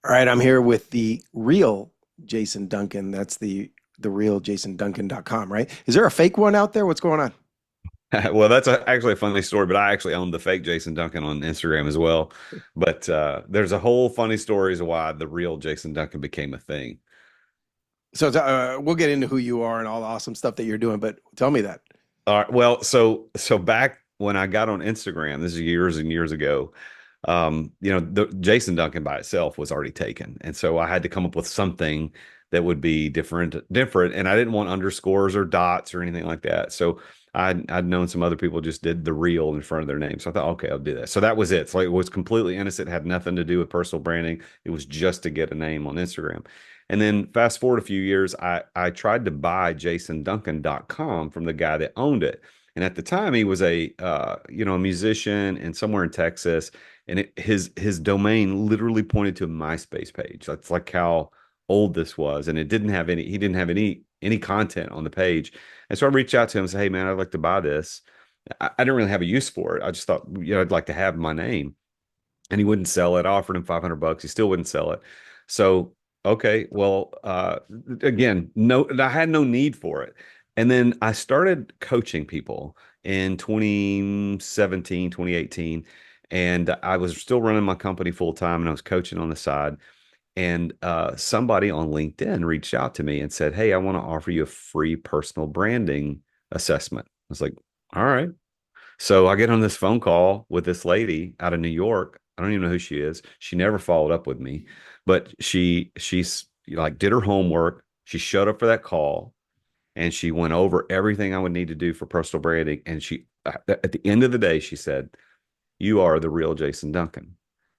All right, I'm here with the real Jason Duncan. That's the real jasonduncan.com, right? Is there a fake one out there? What's going on? Well, that's actually a funny story, but I actually own the fake Jason Duncan on Instagram as well. But there's a whole funny stories of why the real Jason Duncan became a thing. So we'll get into who you are and all the awesome stuff that you're doing, but tell me that. All right. Well, so back when I got on Instagram, this is years and years ago. The Jason Duncan by itself was already taken, and so I had to come up with something that would be different. And I didn't want underscores or dots or anything like that. So I'd known some other people just did the real in front of their name. So I thought, okay, I'll do that. So that was it. So it was completely innocent, had nothing to do with personal branding. It was just to get a name on Instagram. And then fast forward a few years, I tried to buy jasonduncan.com from the guy that owned it. And at the time, he was a musician and somewhere in Texas, and his domain literally pointed to a MySpace page. That's like how old this was, and he didn't have any content on the page. And so I reached out to him and said, "Hey man, I'd like to buy this." I didn't really have a use for it. I just thought, I'd like to have my name, and he wouldn't sell it. I offered him $500. He still wouldn't sell it. So okay, well, again, no, I had no need for it. And then I started coaching people in 2017, 2018, and I was still running my company full time, and I was coaching on the side. And somebody on LinkedIn reached out to me and said, "Hey, I want to offer you a free personal branding assessment." I was like, "All right." So I get on this phone call with this lady out of New York. I don't even know who she is. She never followed up with me, but she's like did her homework. She showed up for that call and she went over everything I would need to do for personal branding. And she at the end of the day, she said, "You are the real Jason Duncan."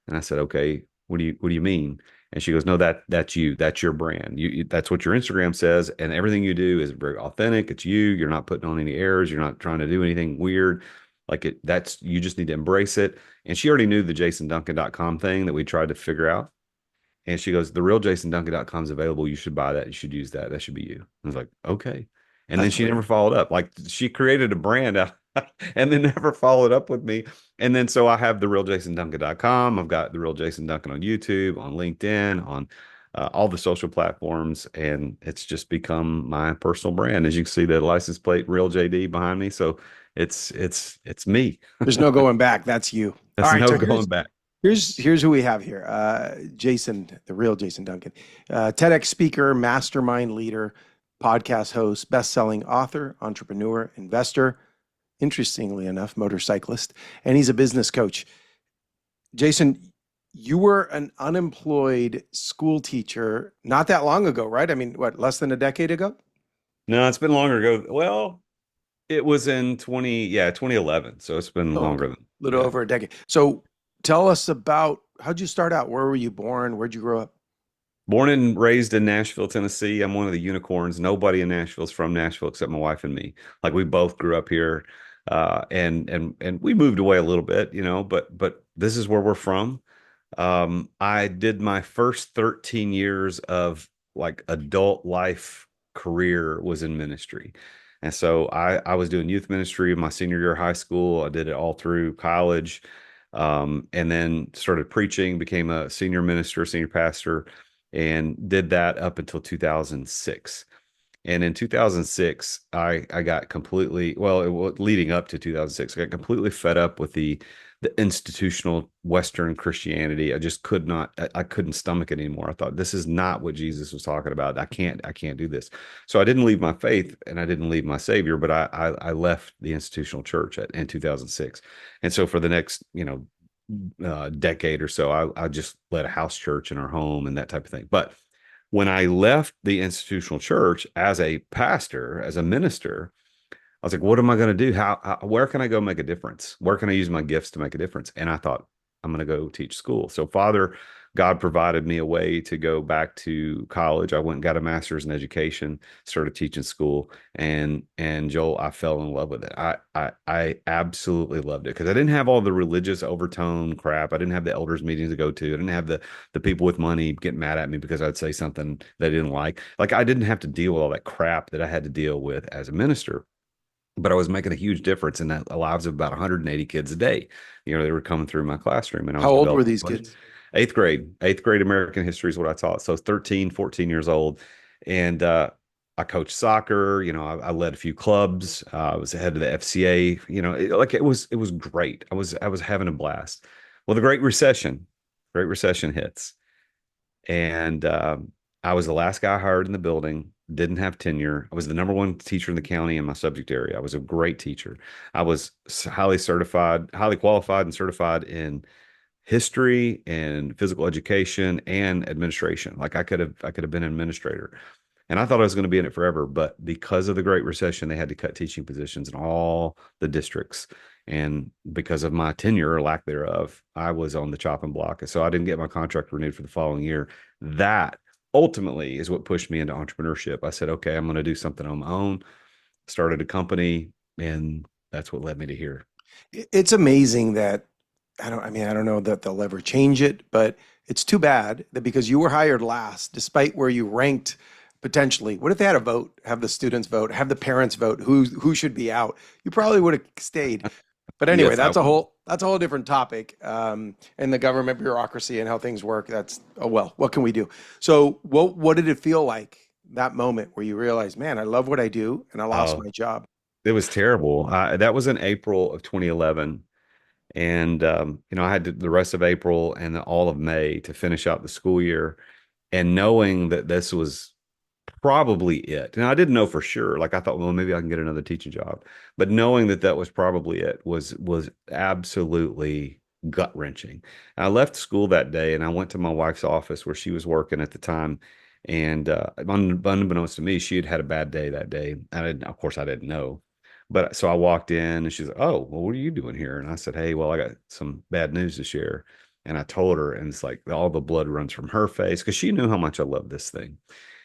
And I said, "Okay, what do you mean?" And she goes, "No, that's you. That's your brand. That's what your Instagram says, and everything you do is very authentic. It's you. You're not putting on any airs. You're not trying to do anything weird. Like that's you just need to embrace it." And she already knew the jasonduncan.com thing that we tried to figure out. And she goes, "The real jasonduncan.com is available. You should buy that. You should use that. That should be you." I was like, "Okay." And then That's she brilliant. never followed up. Like she created a brand out and then never followed up with me. And then so I have the real jasonduncan.com. I've got the real Jason Duncan on YouTube, on LinkedIn, on all the social platforms. And it's just become my personal brand. As you can see, the license plate, real JD behind me. So it's me. There's no going back. That's you. All That's right, no so going here's back. here's here's who we have here. Jason, the real Jason Duncan, TEDx speaker, mastermind leader, podcast host, best-selling author, entrepreneur, investor, interestingly enough, motorcyclist, and he's a business coach. Jason, you were an unemployed school teacher not that long ago, right? I mean, what, less than a decade ago? No, it's been longer ago. Well, it was in 2011. So it's been Oh, okay. longer A than, little yeah. over a decade. So tell us about how'd you start out? Where were you born? Where'd you grow up? Born and raised in Nashville, Tennessee. I'm one of the unicorns. Nobody in Nashville is from Nashville except my wife and me. Like we both grew up here. And we moved away a little bit, but this is where we're from. I did my first 13 years of like adult life career was in ministry. And so I was doing youth ministry in my senior year of high school. I did it all through college. And then started preaching, became a senior minister, senior pastor, and did that up until 2006. And in 2006, I got completely leading up to 2006, I got completely fed up with the institutional Western Christianity. I just could not, I couldn't stomach it anymore. I thought this is not what Jesus was talking about. I can't do this. So I didn't leave my faith and I didn't leave my Savior, but I left the institutional church in 2006. And so for the next, decade or so, I just led a house church in our home and that type of thing. But when I left the institutional church as a pastor, as a minister, I was like, what am I going to do? Where can I go make a difference? Where can I use my gifts to make a difference? And I thought, I'm going to go teach school. So, Father, God provided me a way to go back to college. I went and got a master's in education, started teaching school, and Joel, I fell in love with it. I absolutely loved it because I didn't have all the religious overtone crap. I didn't have the elders meetings to go to. I didn't have the people with money getting mad at me because I'd say something they didn't like. Like I didn't have to deal with all that crap that I had to deal with as a minister, but I was making a huge difference in the lives of about 180 kids a day. They were coming through my classroom and I How was old were developing these relationships. kids? Eighth grade American history is what I taught. So 13, 14 years old. And I coached soccer. I led a few clubs. I was head of the FCA. It was great. I was having a blast. Well, the Great Recession hits. And I was the last guy hired in the building, didn't have tenure. I was the number one teacher in the county in my subject area. I was a great teacher. I was highly certified, highly qualified and certified in history and physical education and administration. Like I could have been an administrator. And I thought I was going to be in it forever, but because of the Great Recession, they had to cut teaching positions in all the districts. And because of my tenure or lack thereof, I was on the chopping block. And so I didn't get my contract renewed for the following year. That ultimately is what pushed me into entrepreneurship. I said, okay, I'm going to do something on my own, started a company, and that's what led me to here. It's amazing that I don't know that they'll ever change it, but it's too bad that because you were hired last, despite where you ranked potentially, what if they had a vote, have the students vote, have the parents vote, who should be out? You probably would have stayed. But anyway, Yes, I would. that's a whole different topic. And the government bureaucracy and how things work. That's oh well, what can we do? So what did it feel like that moment where you realized, man, I love what I do and I lost Oh, my job? it was terrible. That was in April of 2011. And, I had the rest of April and all of May to finish out the school year. And knowing that this was probably it. And I didn't know for sure. Like I thought, well, maybe I can get another teaching job. But knowing that that was probably it was absolutely gut wrenching. I left school that day and I went to my wife's office where she was working at the time. And unbeknownst to me, she had had a bad day that day. Of course, I didn't know. But so I walked in and she's like, "Oh, well, what are you doing here?" And I said, "Hey, well, I got some bad news to share." And I told her, and it's like all the blood runs from her face because she knew how much I love this thing.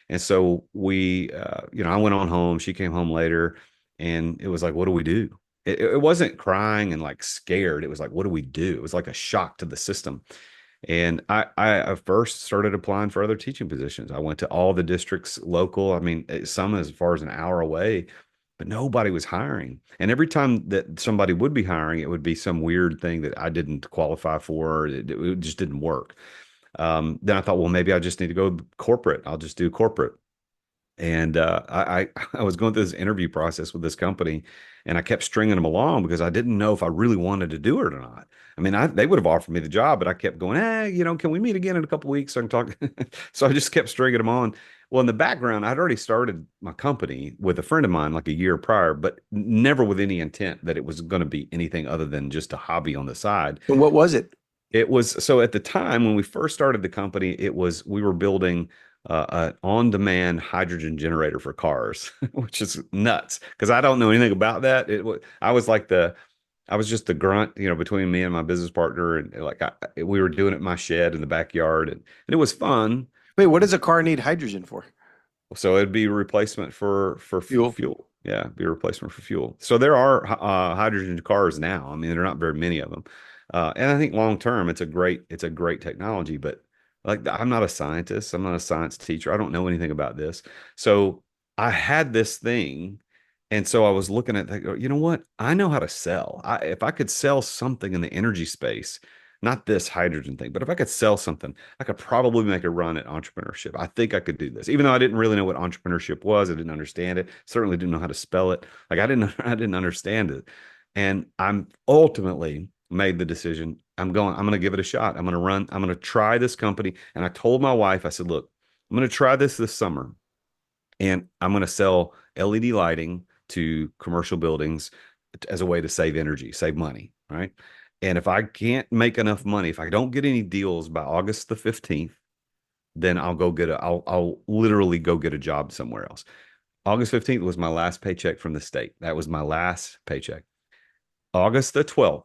And so I went on home. She came home later, and it was like, what do we do? It wasn't crying and like scared. It was like, what do we do? It was like a shock to the system. And I first started applying for other teaching positions. I went to all the districts local. I mean, some as far as an hour away, but nobody was hiring. And every time that somebody would be hiring, it would be some weird thing that I didn't qualify for. It just didn't work. Then I thought, well, maybe I just need to go corporate. I'll just do corporate. And I was going through this interview process with this company, and I kept stringing them along because I didn't know if I really wanted to do it or not. I mean, they would have offered me the job, but I kept going, can we meet again in a couple of weeks so I can talk? So I just kept stringing them on. Well, in the background, I'd already started my company with a friend of mine like a year prior, but never with any intent that it was going to be anything other than just a hobby on the side. And what was it? It was so at the time when we first started the company, we were building an on-demand hydrogen generator for cars, which is nuts because I don't know anything about that. I was just the grunt, between me and my business partner, and like we were doing it in my shed in the backyard, and it was fun. Wait, what does a car need hydrogen for? So it'd be a replacement for Fuel. fuel. Yeah, be a replacement for fuel. So there are hydrogen cars now. I mean, there are not very many of them, and I think long term, it's a great technology. But like, I'm not a scientist. I'm not a science teacher. I don't know anything about this. So I had this thing, and so I was looking at that. You know what? I know how to sell. If I could sell something in the energy space, not this hydrogen thing, but if I could sell something, I could probably make a run at entrepreneurship. I think I could do this, even though I didn't really know what entrepreneurship was. I didn't understand it. Certainly didn't know how to spell it. Like I didn't understand it. And I'm ultimately made the decision. I'm going to give it a shot. I'm going to try this company. And I told my wife, I said, look, I'm going to try this summer and I'm going to sell LED lighting to commercial buildings as a way to save energy, save money. Right. And if I can't make enough money, if I don't get any deals by August the 15th, then I'll literally go get a job somewhere else. August 15th was my last paycheck from the state. That was my last paycheck. August the 12th,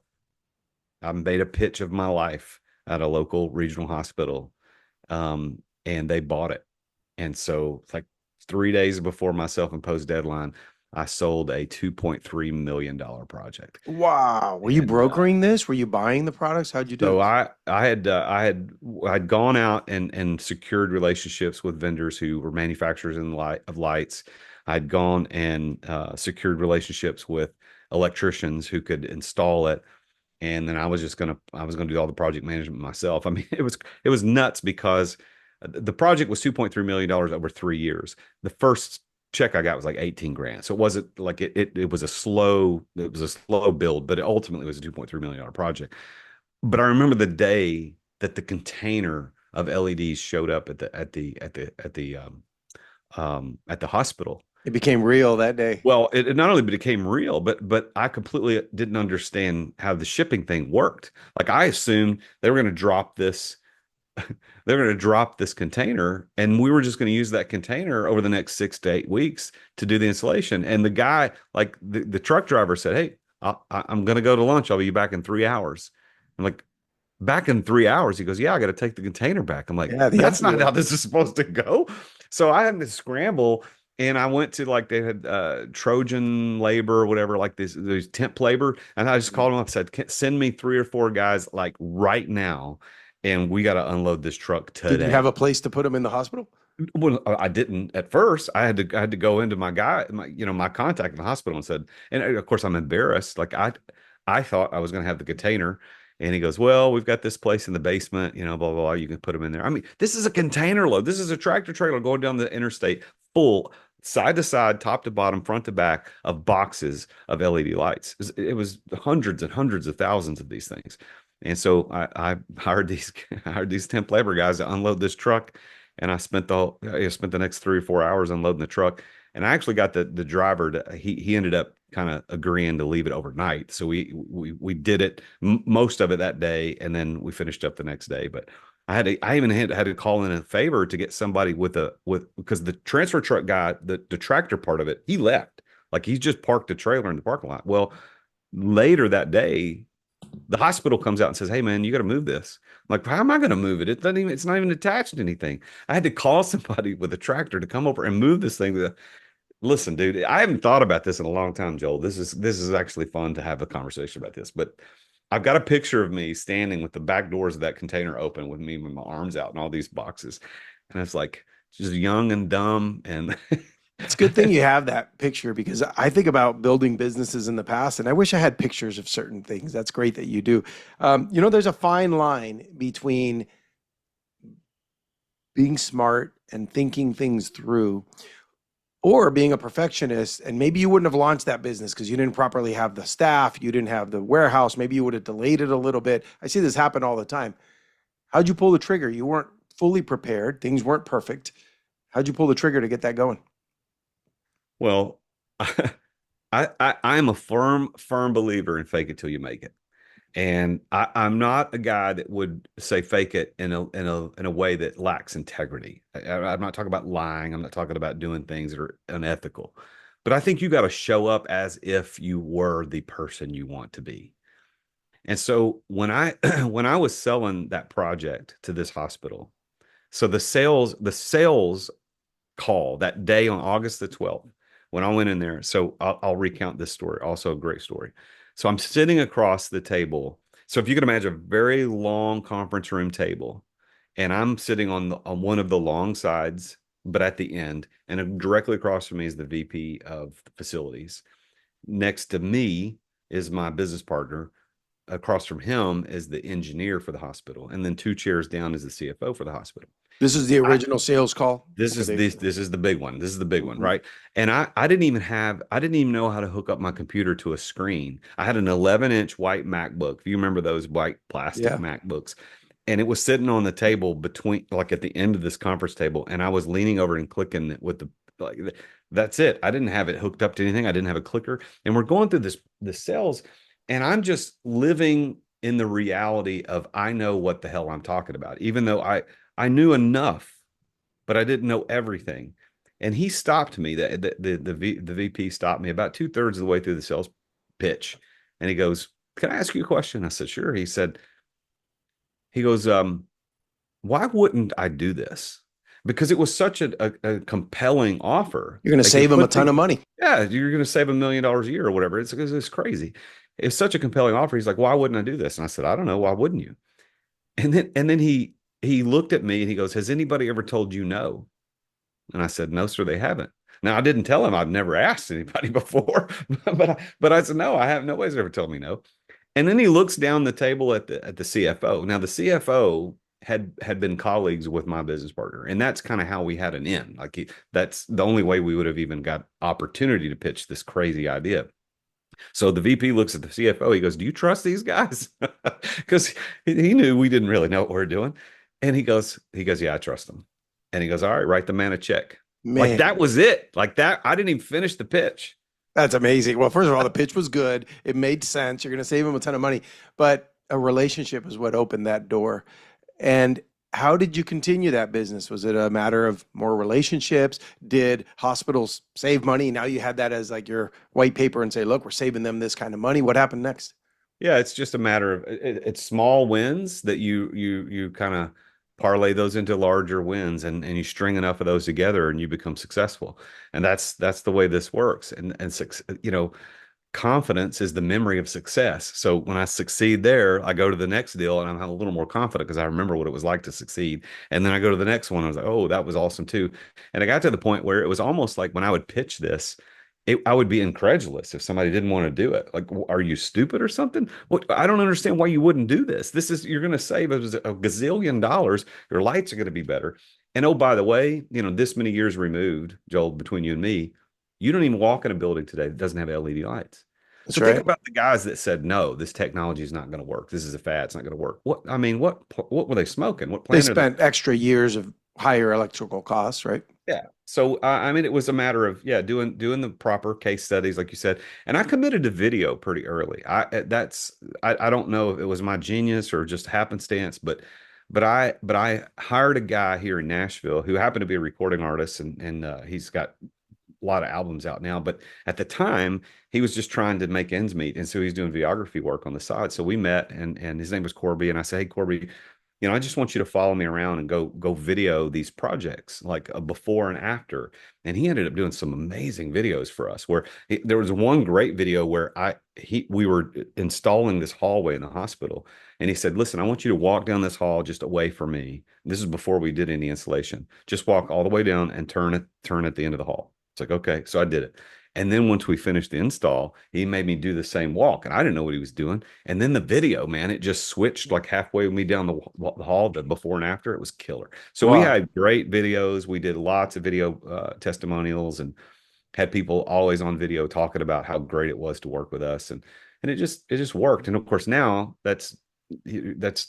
I made a pitch of my life at a local regional hospital, and they bought it. And so, it's like 3 days before my self-imposed deadline, I sold a $2.3 million project. Wow. Were you And brokering this? Were you buying the products? How'd you do so it? I'd gone out and secured relationships with vendors who were manufacturers of lights. I'd gone and secured relationships with electricians who could install it. And then I was gonna do all the project management myself. I mean, it was nuts because the project was $2.3 million over 3 years. The first check I got was like 18 grand. So it wasn't like it was it was a slow build, but it ultimately was a $2.3 million project. But I remember the day that the container of LEDs showed up at the hospital. It became real that day. Well, it not only became real, but I completely didn't understand how the shipping thing worked. Like I assumed they were going to drop this, they were going to drop this container, and we were just going to use that container over the next 6 to 8 weeks to do the installation. And the guy, like the truck driver, said, "Hey, I'm going to go to lunch. I'll be back in 3 hours." I'm like, "Back in 3 hours?" He goes, "Yeah, I got to take the container back." I'm like, Yeah, the "That's not upload. how this is supposed to go." So I had to scramble, and I went to like they had Trojan labor or whatever, like these temp labor, and I just called them up and said, "Send me 3 or 4 guys like right now, and we got to unload this truck Did you have today." a place to put them in the hospital? Well, I didn't at first. I had to go into my guy, my contact in the hospital and said, and of course I'm embarrassed. Like I thought I was going to have the container, and he goes, "Well, we've got this place in the basement, blah blah blah. You can put them in there." I mean, this is a container load. This is a tractor trailer going down the interstate, full side to side, top to bottom, front to back of boxes of LED lights. It was hundreds and hundreds of thousands of these things. And so I hired these I hired these temp labor guys to unload this truck, and I spent the next 3 or 4 hours unloading the truck. And I actually got the driver to he ended up kind of agreeing to leave it overnight. So we did it most of it that day, and then we finished up the next day. But I even had to call in a favor to get somebody with because the transfer truck guy, the tractor part of it, he left. Like he just parked a trailer in the parking lot. Well, later that day, the hospital comes out and says, "Hey man, you got to move this." I'm like, "How am I going to move it? It's not even attached to anything." I had to call somebody with a tractor to come over and move this thing. Listen, dude, I haven't thought about this in a long time, Joel. This is actually fun to have a conversation about this. But I've got a picture of me standing with the back doors of that container open with me with my arms out and all these boxes. And it's like just young and dumb. And It's a good thing you have that picture because I think about building businesses in the past, and I wish I had pictures of certain things. That's great that you do. There's a fine line between being smart and thinking things through, or being a perfectionist. And maybe you wouldn't have launched that business because you didn't properly have the staff, you didn't have the warehouse. Maybe you would have delayed it a little bit. I see this happen all the time. How'd you pull the trigger? You weren't fully prepared. Things weren't perfect. How'd you pull the trigger to get that going? well, I am a firm believer in fake it till you make it. And I'm not a guy that would say fake it in a way that lacks integrity. I'm not talking about lying. I'm not talking about doing things that are unethical. But I think you got to show up as if you were the person you want to be. And so when I was selling that project to this hospital, so the sales call that day on August the 12th, when I went in there. So I'll recount this story, also a great story. So I'm sitting across the table. So if you can imagine a very long conference room table, and I'm sitting on one of the long sides, but at the end, and directly across from me is the VP of facilities. Next to me is my business partner. Across from him is the engineer for the hospital, and then 2 chairs down is the CFO for the hospital. This is the I, original sales call. this is the big one. This is the big one, Mhm. right? And I didn't even know how to hook up my computer to a screen. I had an 11-inch white MacBook. If you remember those white plastic Yeah. MacBooks, and it was sitting on the table between, like at the end of this conference table, and I was leaning over and clicking it with the like. That's it. I didn't have it hooked up to anything. I didn't have a clicker, and we're going through the sales, and I'm just living in the reality of I know what the hell I'm talking about, even though I knew enough, but I didn't know everything. And he stopped me. The VP stopped me about 2/3 of the way through the sales pitch, and he goes, "Can I ask you a question?" I said, "Sure." He goes, "Why wouldn't I do this?" Because it was such a compelling offer. You're going to Like it save them a put ton of the money. yeah, you're going to save $1 million a year or whatever. It's crazy. It's such a compelling offer. He's like, "Why wouldn't I do this?" And I said, "I don't know. Why wouldn't you?" And then he looked at me and he goes, "Has anybody ever told you no?" And I said, "No, sir, they haven't." Now I didn't tell him I've never asked anybody before, but I said, "No, I have. Nobody's ever told me no." And then he looks down the table at the CFO. Now the CFO had been colleagues with my business partner, and that's kind of how we had an in. That's the only way we would have even got opportunity to pitch this crazy idea. So the VP looks at the CFO. He goes, "Do you trust these guys?" Because he knew we didn't really know what we are doing. And he goes, "Yeah, I trust them." And he goes, "All right, write the man a check." Like that Man, was it. Like that, I didn't even finish the pitch. that's amazing. Well, first of all, the pitch was good. It made sense. You're going to save him a ton of money, but a relationship is what opened that door. And how did you continue that business? Was it a matter of more relationships? Did hospitals save money? Now you had that as like your white paper and say, look, we're saving them this kind of money. What happened next? Yeah, it's just a matter of it's small wins that you kind of parlay those into larger wins, and you string enough of those together and you become successful. And that's the way this works. And confidence is the memory of success. So when I succeed there, I go to the next deal and I'm a little more confident because I remember what it was like to succeed. And then I go to the next one. I was like, oh, that was awesome too. And I got to the point where it was almost like when I would pitch this, I would be incredulous if somebody didn't want to do it. Like, are you stupid or something? What? I don't understand why you wouldn't do this. You're going to save a gazillion dollars. Your lights are going to be better. And oh, by the way, this many years removed, Joel, between you and me, you don't even walk in a building today that doesn't have LED lights. That's So think right. about the guys that said, no, this technology is not going to work. This is a fad. It's not going to work. What were they smoking? What They planet are they? spent extra years of higher electrical costs, right? Yeah. So I mean, it was a matter of doing the proper case studies, like you said, and I committed to video pretty early. I don't know if it was my genius or just happenstance, but I hired a guy here in Nashville who happened to be a recording artist, and he's got a lot of albums out now. But at the time, he was just trying to make ends meet, and so he's doing videography work on the side. So we met, and his name was Corby, and I said, "Hey, Corby, I just want you to follow me around and go video these projects like a before and after." And he ended up doing some amazing videos for us. There was one great video where we were installing this hallway in the hospital, and he said, "Listen, I want you to walk down this hall just away from me." This is before we did any installation. Just walk all the way down and turn at the end of the hall. It's like, okay, so I did it. And then once we finished the install, he made me do the same walk, and I didn't know what he was doing. And then the video, man, it just switched like halfway with me down the hall, the before and after. It was killer. So we Wow. had great videos. We did lots of video testimonials and had people always on video talking about how great it was to work with us, and it just worked. And of course, now that's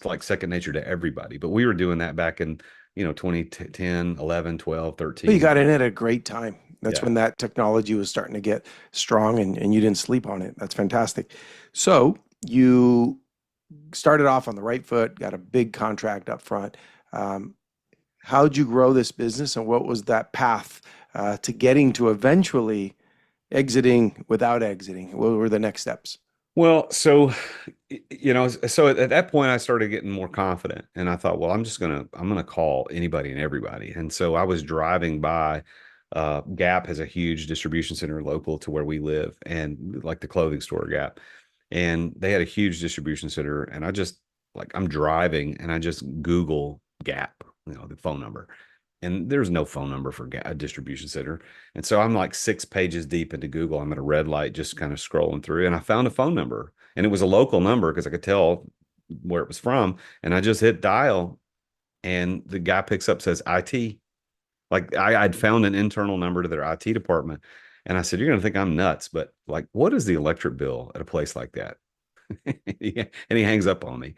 like second nature to everybody. But we were doing that back in 2010, 11, 12, Well, you 13. got in at a great time. That's Yeah. when that technology was starting to get strong and you didn't sleep on it. That's fantastic. So you started off on the right foot, got a big contract up front. Um, how'd you grow this business and what was that path to getting to eventually exiting without exiting? What were the next steps? Well, so at that point I started getting more confident, and I thought, well, I'm gonna call anybody and everybody. And so I was driving by. Gap has a huge distribution center local to where we live, and like the clothing store Gap, and they had a huge distribution center. And I'm driving, and I just Google Gap, the phone number, and there's no phone number for a distribution center. And so I'm like 6 pages deep into Google. I'm at a red light, just kind of scrolling through, and I found a phone number, and it was a local number because I could tell where it was from. And I just hit dial, and the guy picks up, says IT. Like I'd found an internal number to their IT department, and I said, "You're going to think I'm nuts, but like, what is the electric bill at a place like that?" And he hangs up on me.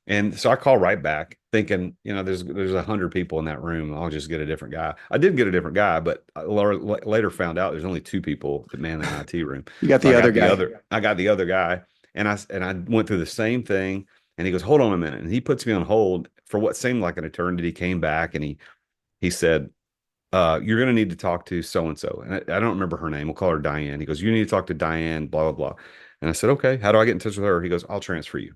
And so I call right back, thinking, there's 100 people in that room. I'll just get a different guy. I did get a different guy, but I later found out there's only 2 people that man the IT room. You got So the other guy. I got the other guy, and I went through the same thing. And he goes, "Hold on a minute," and he puts me on hold for what seemed like an eternity. He came back, and he said, "You're going to need to talk to so and so." And I don't remember her name. We'll call her Diane. He goes, "You need to talk to Diane, blah, blah, blah." And I said, "Okay, how do I get in touch with her?" He goes, "I'll transfer you."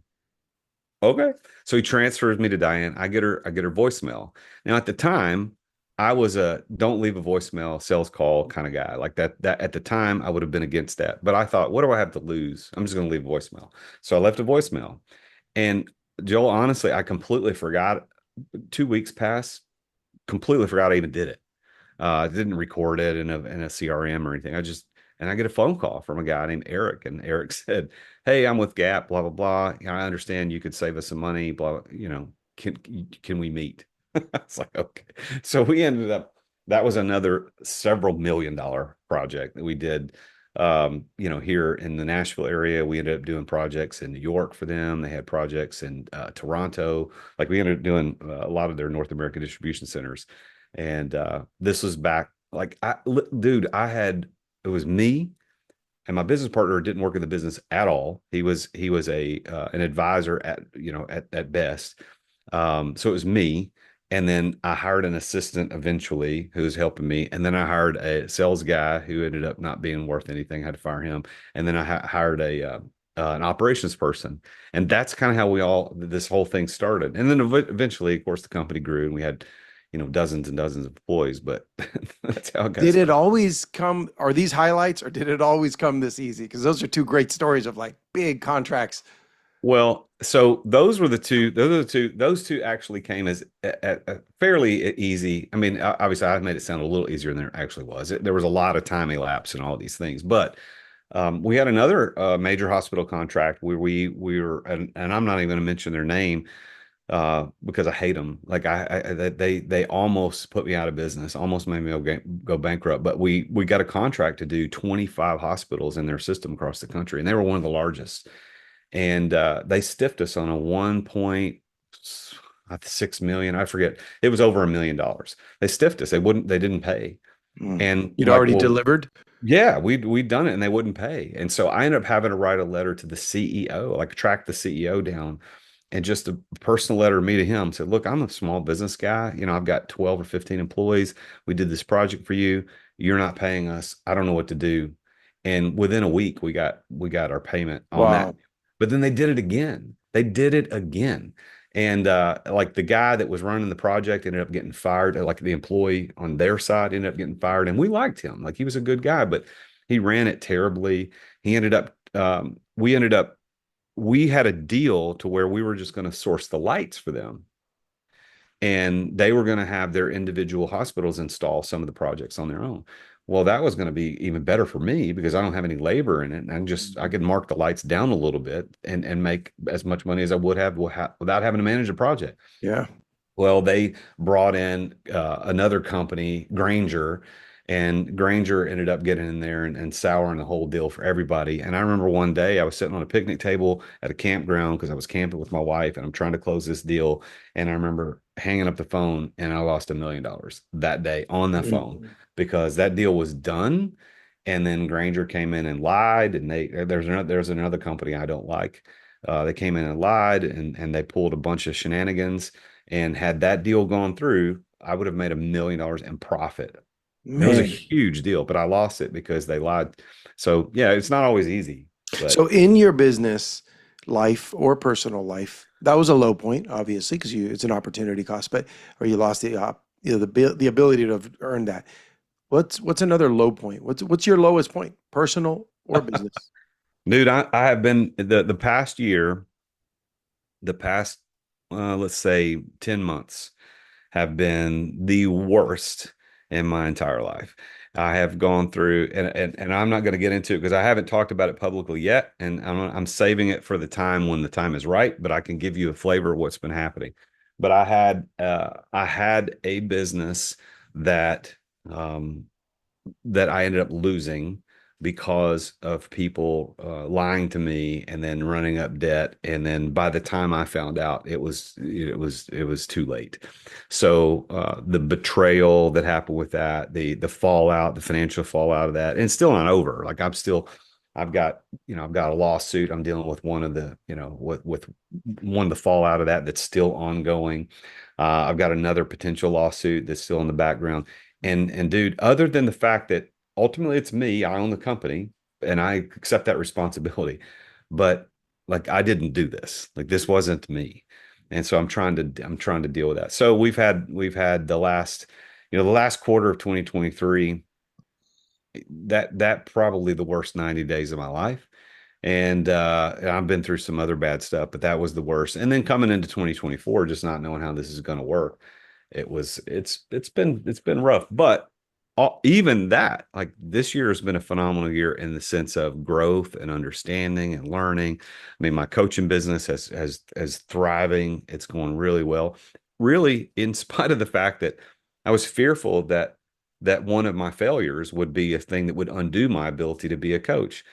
Okay. So he transfers me to Diane. I get her voicemail. Now at the time, I was a don't leave a voicemail sales call kind of guy. Like that at the time I would have been against that. But I thought, what do I have to lose? I'm just going to leave a voicemail. So I left a voicemail. And Joel, honestly, I completely forgot. 2 weeks passed, completely forgot I even did it. I didn't record it in a CRM or anything. I just And I get a phone call from a guy named Eric, and Eric said, "Hey, I'm with Gap, blah blah blah. I understand you could save us some money, blah, can we meet?" It's like, okay. So we ended up, that was another several million-dollar project that we did. Here in the Nashville area, we ended up doing projects in New York for them. They had projects in Toronto. Like we ended up doing a lot of their North American distribution centers. And this was back, like, dude, it was me and my business partner didn't work in the business at all. He was a an advisor at best. So it was me, and then I hired an assistant eventually who was helping me, and then I hired a sales guy who ended up not being worth anything. I had to fire him, and then I hired an operations person, and that's kind of how this whole thing started. And then eventually, of course, the company grew, and we had dozens and dozens of employees. But that's how it got Did it started. always come, are these highlights, or did it always come this easy? Because those are two great stories of like big contracts. Well, so those were the two. Those are the two. Those two actually came as a fairly easy. I mean, obviously, I made it sound a little easier than it actually was. There was a lot of time elapsed and all these things, but we had another major hospital contract where we were, and I'm not even going to mention their name because I hate them. Like they almost put me out of business, almost made me go bankrupt. But we got a contract to do 25 hospitals in their system across the country, and they were one of the largest. And they stiffed us on a 1.6 million. I forget. It was over $1 million. They stiffed us. They didn't pay. Mm. And You'd like, already well, delivered? yeah, we'd done it and they wouldn't pay. And so I ended up having to write a letter to the CEO, like track the CEO down, and just a personal letter to me to him said, "Look, I'm a small business guy. I've got 12 or 15 employees. We did this project for you. You're not paying us. I don't know what to do." And within a week, we got our payment on that. Wow. But then they did it again. They did it again. And like the guy that was running the project ended up getting fired. Like the employee on their side ended up getting fired. And we liked him. Like he was a good guy, but he ran it terribly. He ended up, we had a deal to where we were just going to source the lights for them. And they were going to have their individual hospitals install some of the projects on their own. Well, that was going to be even better for me because I don't have any labor in it. And I could mark the lights down a little bit and make as much money as I would have without having to manage a project. Yeah. Well, they brought in another company, Granger, and Granger ended up getting in there and souring the whole deal for everybody. And I remember one day I was sitting on a picnic table at a campground because I was camping with my wife and I'm trying to close this deal. And I remember hanging up the phone and I lost $1 million that day on the phone Mm. because that deal was done. And then Granger came in and lied. And there's another company I don't like. They came in and lied and they pulled a bunch of shenanigans. And had that deal gone through, I would have made $1 million in profit. It was a Man. huge deal, but I lost it because they lied. So yeah, it's not always easy, but So in your business life or personal life, that was a low point, obviously, because it's an opportunity cost, but or you lost the ability to earn that. What's another low point? What's your lowest point, personal or business? dude, I have been the past year, the past let's say 10 months have been the worst in my entire life. I have gone through, and I'm not going to get into it because I haven't talked about it publicly yet, and I'm saving it for the time when the time is right. But I can give you a flavor of what's been happening. But I had a business that um, that I ended up losing because of people lying to me and then running up debt. And then by the time I found out, it was too late. So the betrayal that happened with that, the fallout, the financial fallout of that, and it's still not over. Like I've got a lawsuit. I'm dealing with one of the, with one of the fallout of that's still ongoing. I've got another potential lawsuit that's still in the background. And dude, other than the fact that ultimately it's me, I own the company and I accept that responsibility. But like I didn't do this. Like this wasn't me. And so I'm trying to deal with that. So we've had the last quarter of 2023, that probably the worst 90 days of my life. And I've been through some other bad stuff, but that was the worst. And then coming into 2024, just not knowing how this is going to work, it's been rough. But even that, like this year has been a phenomenal year in the sense of growth and understanding and learning. I mean, my coaching business has thriving. It's going really well. Really, in spite of the fact that I was fearful that one of my failures would be a thing that would undo my ability to be a coach.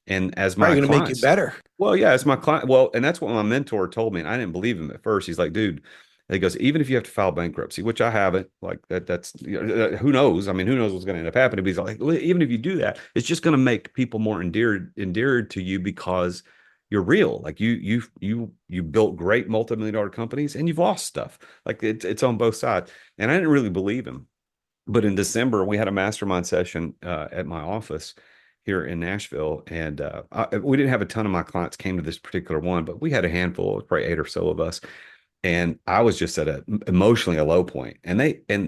And as Probably my going to make you clients, better. well, yeah, as my client, well, and that's what my mentor told me, and I didn't believe him at first. He's like, dude, he goes, even if you have to file bankruptcy, which I haven't, like that's who knows? I mean, who knows what's going to end up happening? But he's like, "Well, even if you do that, it's just going to make people more endeared to you because you're real. Like you built great multi-million dollar companies and you've lost stuff. Like it's on both sides." And I didn't really believe him. But in December, we had a mastermind session at my office here in Nashville, and we didn't have a ton of my clients came to this particular one, but we had a handful, probably 8 or so of us, and I was just at a emotionally a low point. And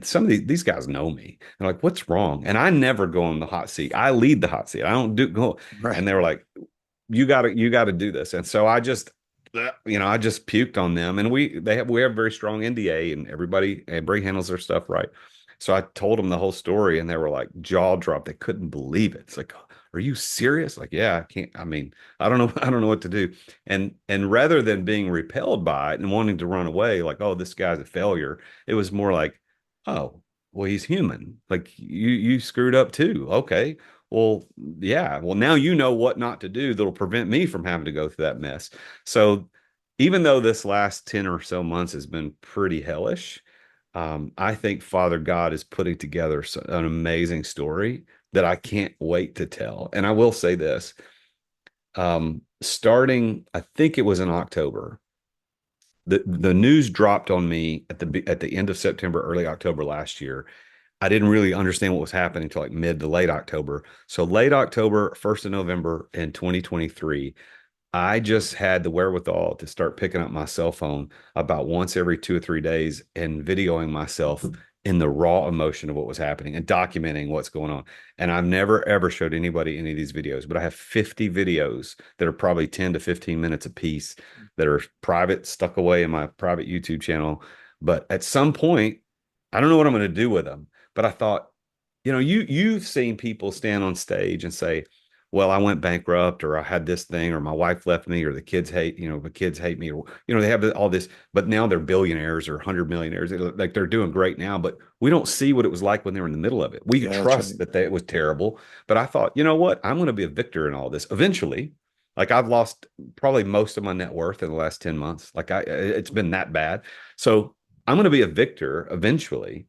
some of these guys know me. They're like, "What's wrong?" And I never go on the hot seat. I lead the hot seat. I don't do go. And Right. they were like, you gotta do this." And so I just puked on them. And we have a very strong NDA, and everybody handles their stuff right. So I told them the whole story, and they were like jaw dropped. They couldn't believe it. It's like, "Are you serious?" Like, yeah, I can't. I mean, I don't know. I don't know what to do. And rather than being repelled by it and wanting to run away, like, "Oh, this guy's a failure," it was more like, "Oh, well, he's human. Like you screwed up too. Okay. Well, yeah. Well, now you know what not to do that'll prevent me from having to go through that mess." So even though this last 10 or so months has been pretty hellish, I think Father God is putting together an amazing story that I can't wait to tell. And I will say this, starting, I think it was in October, the news dropped on me at the end of September, early October last year. I didn't really understand what was happening until like mid to late October. So late October, 1st of November in 2023, I just had the wherewithal to start picking up my cell phone about once every 2 or 3 days and videoing myself in the raw emotion of what was happening and documenting what's going on. And I've never ever showed anybody any of these videos, but I have 50 videos that are probably 10 to 15 minutes a piece that are private, stuck away in my private YouTube channel. But at some point, I don't know what I'm going to do with them. But I thought, you've seen people stand on stage and say, "Well, I went bankrupt, or I had this thing, or my wife left me, or the kids hate me," or they have all this, but now they're billionaires or 100 millionaires. Like they're doing great now, but we don't see what it was like when they were in the middle of it. We Yeah, that's trust right. that it was terrible, but I thought, you know what? I'm going to be a victor in all this eventually. Like I've lost probably most of my net worth in the last 10 months. Like it's been that bad. So I'm going to be a victor eventually.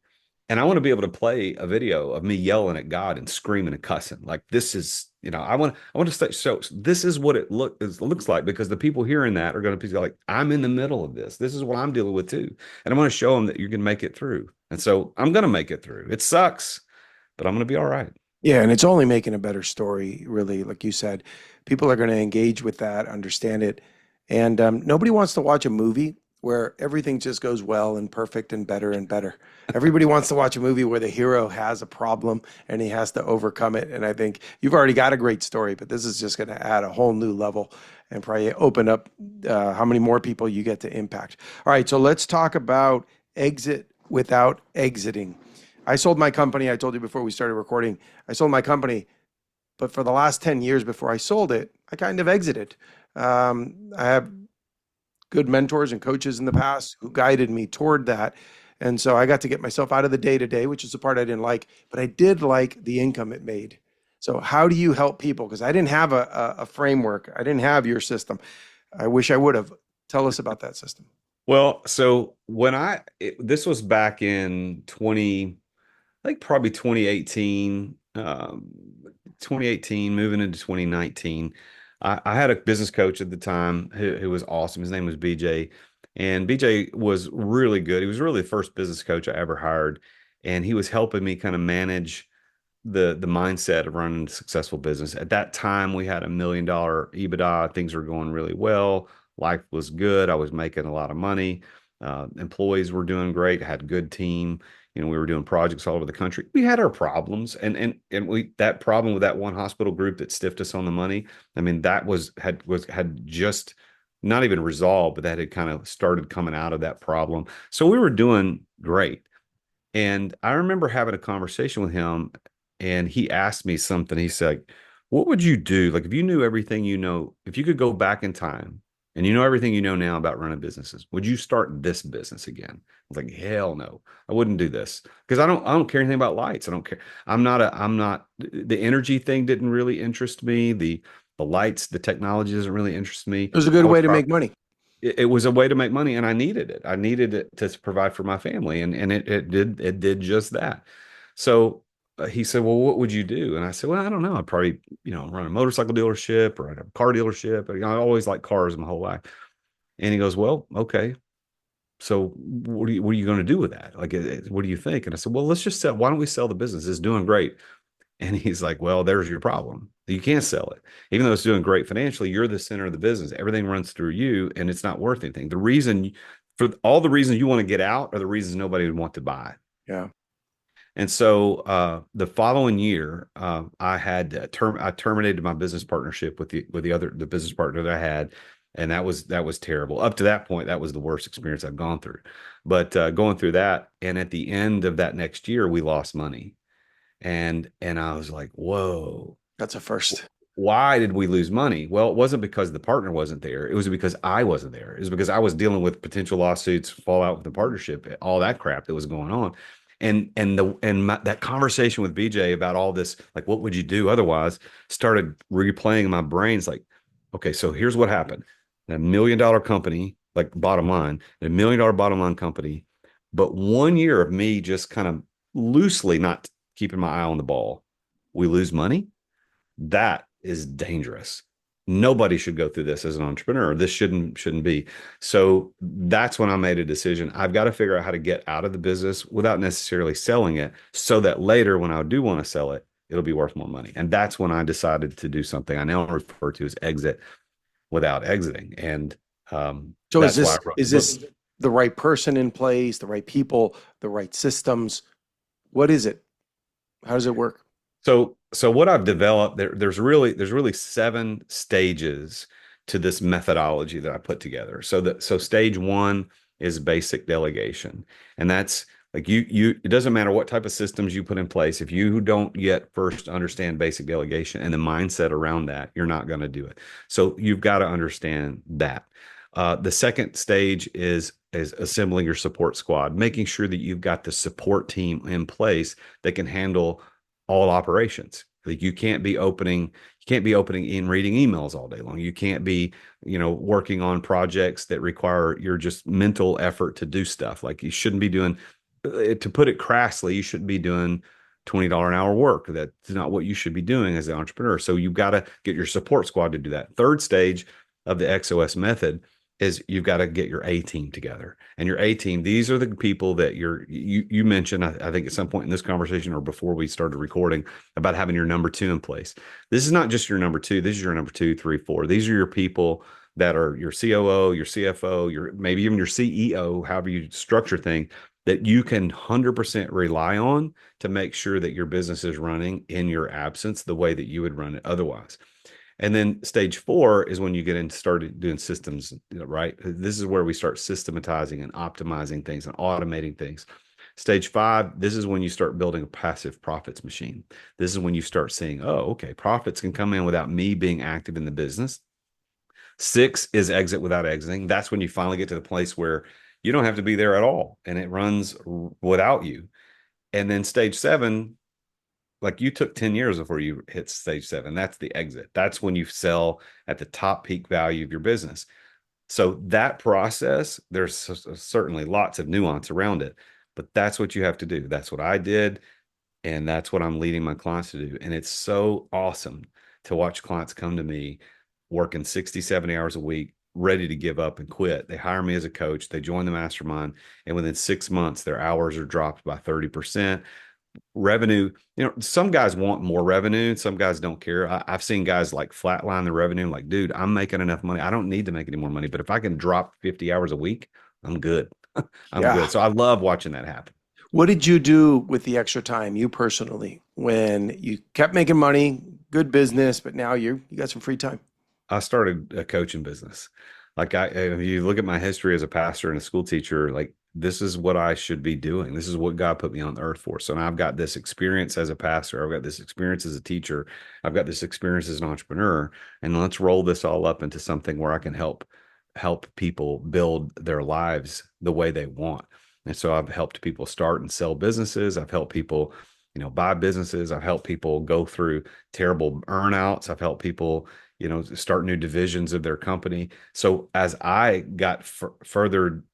And I want to be able to play a video of me yelling at God and screaming and cussing. Like this is, I want to say, so this is what looks like, because the people hearing that are going to be like, "I'm in the middle of this. This is what I'm dealing with too." And I'm going to show them that you can make it through. And so I'm going to make it through. It sucks, but I'm going to be all right. Yeah, and it's only making a better story, really. Like you said, people are going to engage with that, understand it, and nobody wants to watch a movie where everything just goes well and perfect and better and better. Everybody wants to watch a movie where the hero has a problem and he has to overcome it. And I think you've already got a great story, but this is just going to add a whole new level and probably open up how many more people you get to impact. All right, so let's talk about exit without exiting. I sold my company. I told you before we started recording, I sold my company, but for the last 10 years before I sold it, I kind of exited. I have good mentors and coaches in the past who guided me toward that. And so I got to get myself out of the day to day, which is the part I didn't like, but I did like the income it made. So, how do you help people? Because I didn't have a framework, I didn't have your system. I wish I would have. Tell us about that system. Well, so this was back in 20, I think probably 2018, moving into 2019. I had a business coach at the time who was awesome. His name was BJ, and BJ was really good. He was really the first business coach I ever hired, and he was helping me kind of manage the mindset of running a successful business. At that time, we had $1 million EBITDA. Things were going really well. Life was good. I was making a lot of money. Employees were doing great. Had a good team. We were doing projects all over the country. We had our problems, and we that problem with that one hospital group that stiffed us on the money. I mean, that had just not even resolved, but that had kind of started coming out of that problem. So we were doing great. And I remember having a conversation with him, and he asked me something. He said, "What would you do? Like, if you knew everything you know, if you could go back in time and you know everything you know now about running businesses, would you start this business again?" I was like, "Hell no, I wouldn't do this because I don't care anything about lights. I don't care. I'm not, the energy thing didn't really interest me. The lights, the technology doesn't really interest me. It was a good I would way to probably, make money. it was a way to make money, and I needed it. I needed it to provide for my family, and it did just that. So he said, "Well, what would you do?" And I said, "Well, I don't know. I'd probably, run a motorcycle dealership, or I'd have a car dealership. I always liked cars my whole life." And he goes, "Well, okay. So what are you going to do with that? Like, what do you think?" And I said, "Well, let's just sell. Why don't we sell the business? It's doing great." And he's like, "Well, there's your problem. You can't sell it. Even though it's doing great financially, you're the center of the business. Everything runs through you, and it's not worth anything. For all the reasons you want to get out are the reasons nobody would want to buy." Yeah. And so the following year, I terminated my business partnership with the business partner that I had, and that was terrible. Up to that point, that was the worst experience I've gone through. But going through that, and at the end of that next year, we lost money, and I was like, "Whoa, That's a first. why did we lose money?" Well, it wasn't because the partner wasn't there. It was because I wasn't there. It was because I was dealing with potential lawsuits, fallout with the partnership, all that crap that was going on. That conversation with BJ about all this, like, what would you do otherwise, started replaying in my brains. Like, okay, so here's what happened: $1 million company, like bottom line, $1 million bottom line company, but 1 year of me just kind of loosely not keeping my eye on the ball, we lose money. That is dangerous. Nobody should go through this as an entrepreneur. This shouldn't be. So that's when I made a decision. I've got to figure out how to get out of the business without necessarily selling it, so that later when I do want to sell it, it'll be worth more money. And that's when I decided to do something I now refer to as exit without exiting. And So that's why I wrote is the book. this the right person in place, the right people, the right systems? What is it? How does it work? So what I've developed there's really 7 stages to this methodology that I put together. So stage one is basic delegation, and that's like it doesn't matter what type of systems you put in place. If you don't yet first understand basic delegation and the mindset around that, you're not going to do it. So you've got to understand that. The second stage is assembling your support squad, making sure that you've got the support team in place that can handle all operations. Like, you can't be opening and reading emails all day long. You can't be, working on projects that require your just mental effort to do stuff. Like, you shouldn't be doing, to put it crassly, you shouldn't be doing $20 an hour work. That's not what you should be doing as an entrepreneur. So you've got to get your support squad to do that. Third stage of the XOS method is you've got to get your A team together. And your A team, these are the people that you mentioned, I think at some point in this conversation or before we started recording, about having your number two in place. This is not just your number two. This is your number two, three, four. These are your people that are your COO, your CFO, maybe even your CEO, however you structure things, that you can 100% rely on to make sure that your business is running in your absence the way that you would run it otherwise. And then stage four is when you get into started doing systems, right? This is where we start systematizing and optimizing things and automating things. Stage five, this is when you start building a passive profits machine. This is when you start seeing, oh, okay, profits can come in without me being active in the business. Six is exit without exiting. That's when you finally get to the place where you don't have to be there at all and it runs without you. And then stage seven, like, you took 10 years before you hit stage seven. That's the exit. That's when you sell at the top peak value of your business. So that process, there's certainly lots of nuance around it, but that's what you have to do. That's what I did. And that's what I'm leading my clients to do. And it's so awesome to watch clients come to me working 60, 70 hours a week, ready to give up and quit. They hire me as a coach, they join the mastermind, and within 6 months, their hours are dropped by 30%. Revenue, some guys want more revenue, some guys don't care. I've seen guys like flatline the revenue, like, dude, I'm making enough money, I don't need to make any more money, but if I can drop 50 hours a week, I'm good. I'm Yeah. good. So I love watching that happen. What did you do with the extra time, you personally, when you kept making money, good business, but now you got some free time? I started a coaching business. Like, if you look at my history as a pastor and a school teacher, like, this is what I should be doing. This is what God put me on the earth for. So now I've got this experience as a pastor. I've got this experience as a teacher. I've got this experience as an entrepreneur. And let's roll this all up into something where I can help people build their lives the way they want. And so I've helped people start and sell businesses. I've helped people, buy businesses. I've helped people go through terrible earnouts. I've helped people, start new divisions of their company. So as I got further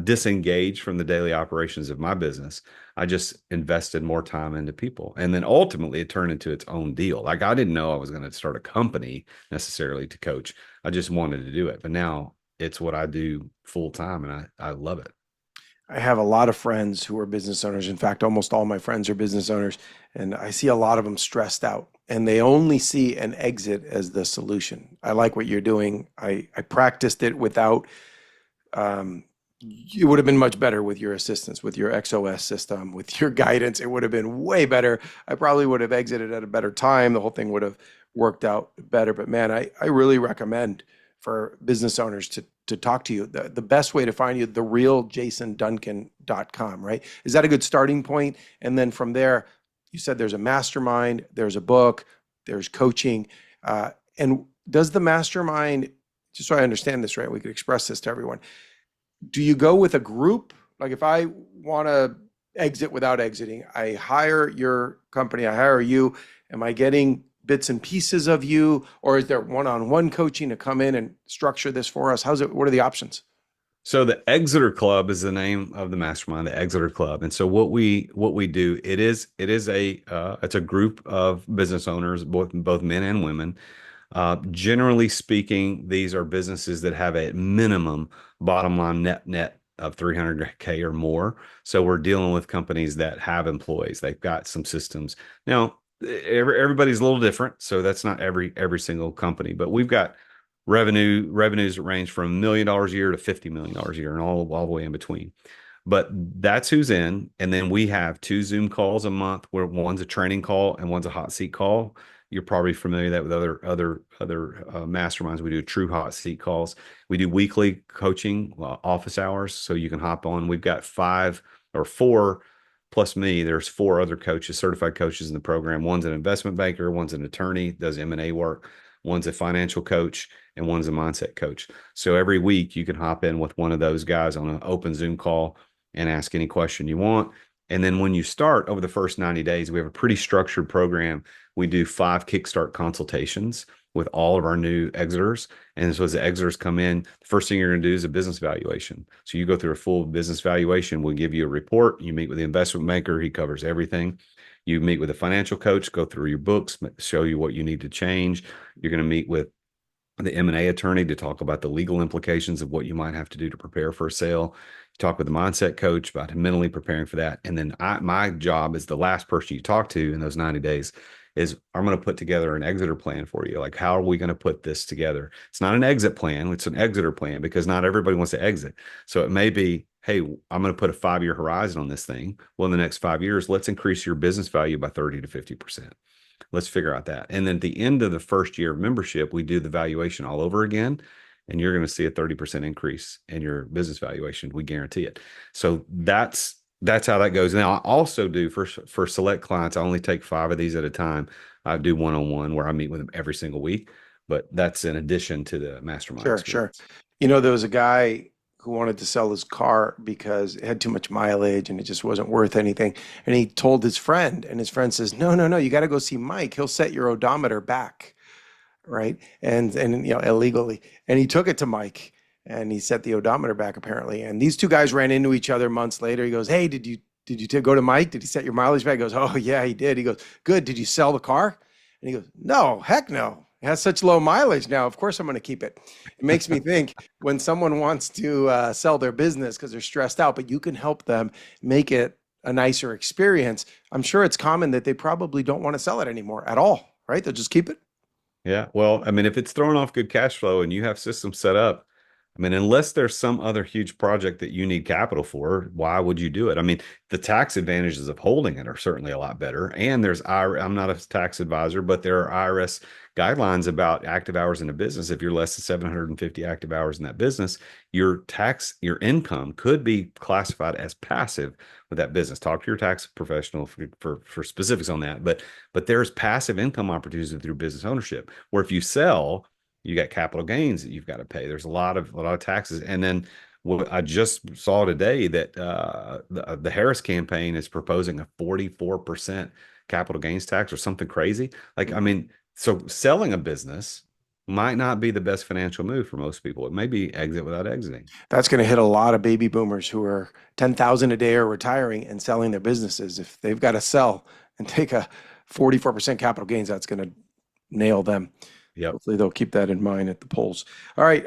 disengaged from the daily operations of my business, I just invested more time into people. And then ultimately it turned into its own deal. Like I didn't know I was going to start a company necessarily to coach. I just wanted to do it. But now it's what I do full time and I love it. I have a lot of friends who are business owners. In fact, almost all my friends are business owners, and I see a lot of them stressed out, and they only see an exit as the solution. I like what you're doing. I practiced it without. It would have been much better with your assistance, with your XOS system, with your guidance. It would have been way better. I probably would have exited at a better time. The whole thing would have worked out better. But man, I really recommend for business owners to talk to you. The best way to find you, therealjasonduncan.com, right? Is that a good starting point? And then from there, you said there's a mastermind, there's a book, there's coaching. And does the mastermind, just so I understand this right, we could express this to everyone. Do you go with a group? Like if I want to exit without exiting, I hire your company, I hire you. Am I getting bits and pieces of you, or is there one-on-one coaching to come in and structure this for us? What are the options? So the Exeter Club is the name of the mastermind, the Exeter Club. And so what we do, it's a group of business owners, both men and women. Generally speaking, these are businesses that have a minimum bottom line net of 300K or more. So we're dealing with companies that have employees. They've got some systems. Now, everybody's a little different, so that's not every single company, but we've got revenues that range from $1 million a year to $50 million a year and all the way in between. But that's who's in. And then we have 2 Zoom calls a month where one's a training call and one's a hot seat call. You're probably familiar with that with other masterminds. We do true hot seat calls. We do weekly coaching, office hours, so you can hop on. We've got 5 or 4 plus me. There's 4 other coaches, certified coaches in the program. One's an investment banker, one's an attorney, does M&A work, one's a financial coach, and one's a mindset coach. So every week you can hop in with one of those guys on an open Zoom call and ask any question you want. And then when you start over the first 90 days, we have a pretty structured program. We do 5 Kickstart consultations with all of our new exiters. And so as the exiters come in, the first thing you're going to do is a business valuation. So you go through a full business valuation. We'll give you a report. You meet with the investment banker. He covers everything. You meet with a financial coach, go through your books, show you what you need to change. You're going to meet with the M&A attorney to talk about the legal implications of what you might have to do to prepare for a sale. You talk with the mindset coach about mentally preparing for that. And then my job as the last person you talk to in those 90 days is I'm going to put together an exiter plan for you. Like, how are we going to put this together? It's not an exit plan. It's an exiter plan because not everybody wants to exit. So it may be, hey, I'm going to put a 5-year horizon on this thing. Well, in the next 5 years, let's increase your business value by 30 to 50%. Let's figure out that. And then at the end of the first year of membership, we do the valuation all over again. And you're going to see a 30% increase in your business valuation. We guarantee it. So that's how that goes. Now I also do for select clients, I only take 5 of these at a time. I do one-on-one where I meet with them every single week, but that's in addition to the mastermind Sure. experience. There was a guy who wanted to sell his car because it had too much mileage and it just wasn't worth anything. And he told his friend, and his friend says, no, you got to go see Mike. He'll set your odometer back, right? And illegally. And he took it to Mike and he set the odometer back apparently. And these 2 guys ran into each other months later. He goes, hey, did you go to Mike? Did he set your mileage back? He goes, oh yeah, he did. He goes, good. Did you sell the car? And he goes, no, heck no. It has such low mileage now. Of course I'm going to keep it. It makes me think when someone wants to sell their business because they're stressed out, but you can help them make it a nicer experience. I'm sure it's common that they probably don't want to sell it anymore at all, right? They'll just keep it. Yeah. Well, I mean, if it's throwing off good cash flow and you have systems set up, I mean, unless there's some other huge project that you need capital for, why would you do it? I mean, the tax advantages of holding it are certainly a lot better. And there's I'm not a tax advisor, but there are IRS guidelines about active hours in a business. If you're less than 750 active hours in that business, your income could be classified as passive with that business. Talk to your tax professional for specifics on that. But there's passive income opportunities through business ownership, where if you sell, you got capital gains that you've got to pay. There's a lot of taxes. And then what I just saw today that the Harris campaign is proposing a 44% capital gains tax or something crazy. Like, I mean, so selling a business might not be the best financial move for most people. It may be exit without exiting. That's going to hit a lot of baby boomers who are 10,000 a day or retiring and selling their businesses. If they've got to sell and take a 44% capital gains, that's going to nail them. Yep. Hopefully they'll keep that in mind at the polls. All right.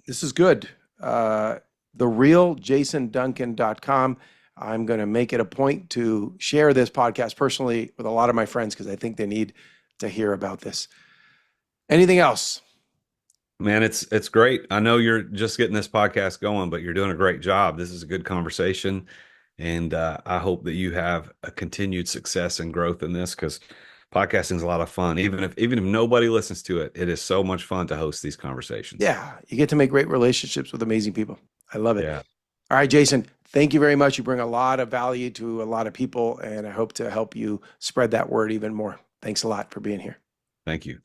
This is good. TheRealJasonDuncan.com. I'm going to make it a point to share this podcast personally with a lot of my friends because I think they need to hear about this. Anything else? Man, it's great. I know you're just getting this podcast going, but you're doing a great job. This is a good conversation, and I hope that you have a continued success and growth in this because podcasting is a lot of fun. Even if nobody listens to it, it is so much fun to host these conversations. Yeah, you get to make great relationships with amazing people. I love it. Yeah, All right, Jason, thank you very much. You bring a lot of value to a lot of people, and I hope to help you spread that word even more. Thanks a lot for being here. thank you.